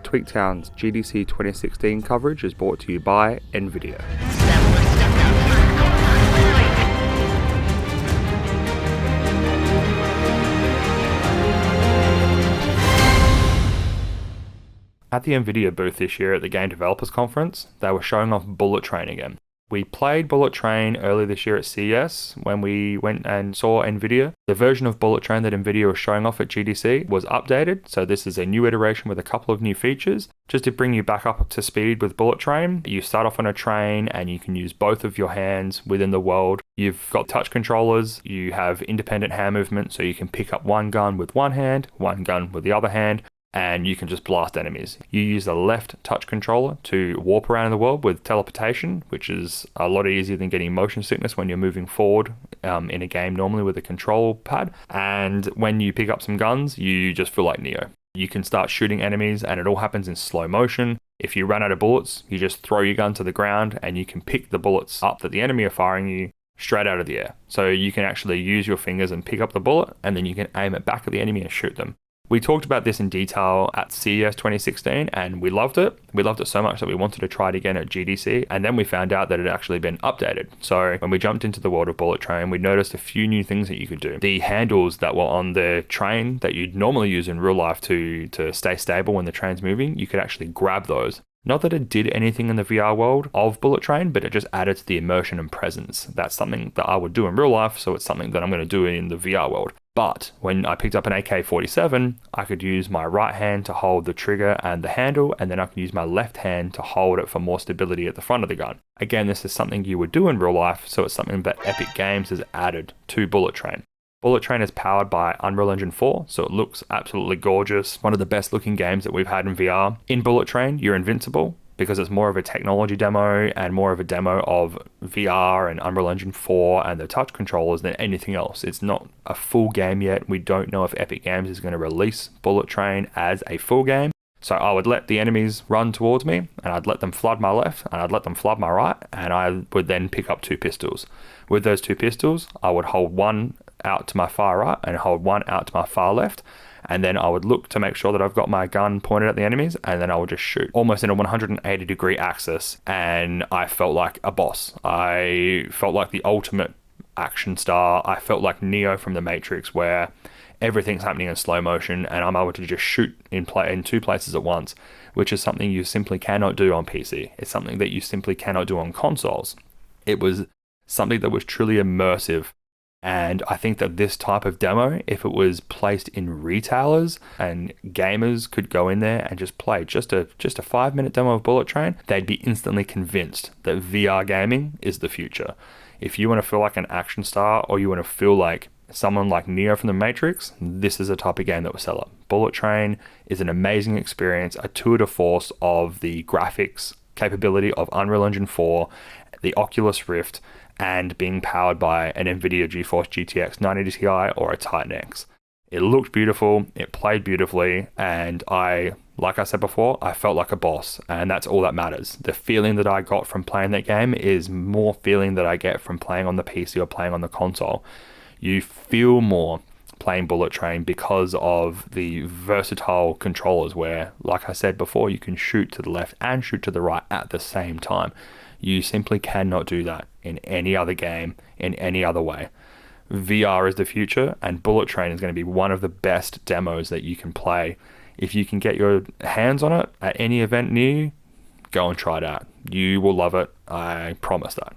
Tweaktown's GDC 2016 coverage is brought to you by NVIDIA. At the NVIDIA booth this year at the Game Developers Conference, they were showing off Bullet Train again. We played Bullet Train earlier this year at CES when we went and saw NVIDIA. The version of Bullet Train that NVIDIA was showing off at GDC was updated, so this is a new iteration with a couple of new features. Just to bring you back up to speed with Bullet Train, you start off on a train and you can use both of your hands within the world. You've got touch controllers, you have independent hand movement, so you can pick up one gun with one hand, one gun with the other hand, and you can just blast enemies. You use the left touch controller to warp around in the world with teleportation, which is a lot easier than getting motion sickness when you're moving forward in a game normally with a control pad. And when you pick up some guns, you just feel like Neo. You can start shooting enemies and it all happens in slow motion. If you run out of bullets, you just throw your gun to the ground and you can pick the bullets up that the enemy are firing you straight out of the air. So you can actually use your fingers and pick up the bullet, and then you can aim it back at the enemy and shoot them. We talked about this in detail at CES 2016 and we loved it. We loved it so much that we wanted to try it again at GDC, and then we found out that it had actually been updated. So when we jumped into the world of Bullet Train, we noticed a few new things that you could do. The handles that were on the train that you'd normally use in real life to stay stable when the train's moving, you could actually grab those. Not that it did anything in the VR world of Bullet Train, but it just added to the immersion and presence. That's something that I would do in real life, so it's something that I'm going to do in the VR world. But when I picked up an AK-47, I could use my right hand to hold the trigger and the handle, and then I could use my left hand to hold it for more stability at the front of the gun. Again, this is something you would do in real life, so it's something that Epic Games has added to Bullet Train. Bullet Train is powered by Unreal Engine 4, so it looks absolutely gorgeous. One of the best looking games that we've had in VR. In Bullet Train, you're invincible because it's more of a technology demo and more of a demo of VR and Unreal Engine 4 and the touch controllers than anything else. It's not a full game yet. We don't know if Epic Games is going to release Bullet Train as a full game. So I would let the enemies run towards me, and I'd let them flood my left, and I'd let them flood my right, and I would then pick up two pistols. With those two pistols, I would hold one out to my far right and hold one out to my far left, and then I would look to make sure that I've got my gun pointed at the enemies, and then I would just shoot almost in a 180 degree axis, and I felt like a boss. I felt like the ultimate action star. I felt like Neo from the Matrix, where everything's happening in slow motion and I'm able to just shoot in two places at once, which is something you simply cannot do on PC. It's something that you simply cannot do on consoles. It was something that was truly immersive. And I think that this type of demo, if it was placed in retailers and gamers could go in there and just play just a 5-minute demo of Bullet Train, they'd be instantly convinced that VR gaming is the future. If you want to feel like an action star, or you want to feel like someone like Neo from the Matrix, this is a type of game that will sell it. Bullet Train is an amazing experience, a tour de force of the graphics capability of Unreal Engine 4, the Oculus Rift, and being powered by an NVIDIA GeForce GTX 980 Ti or a Titan X. It looked beautiful, it played beautifully, and like I said before, I felt like a boss, and that's all that matters. The feeling that I got from playing that game is more feeling that I get from playing on the PC or playing on the console. You feel more playing Bullet Train because of the versatile controllers where, like I said before, you can shoot to the left and shoot to the right at the same time. You simply cannot do that in any other game, in any other way. VR is the future, and Bullet Train is going to be one of the best demos that you can play. If you can get your hands on it at any event near you, go and try it out. You will love it. I promise that.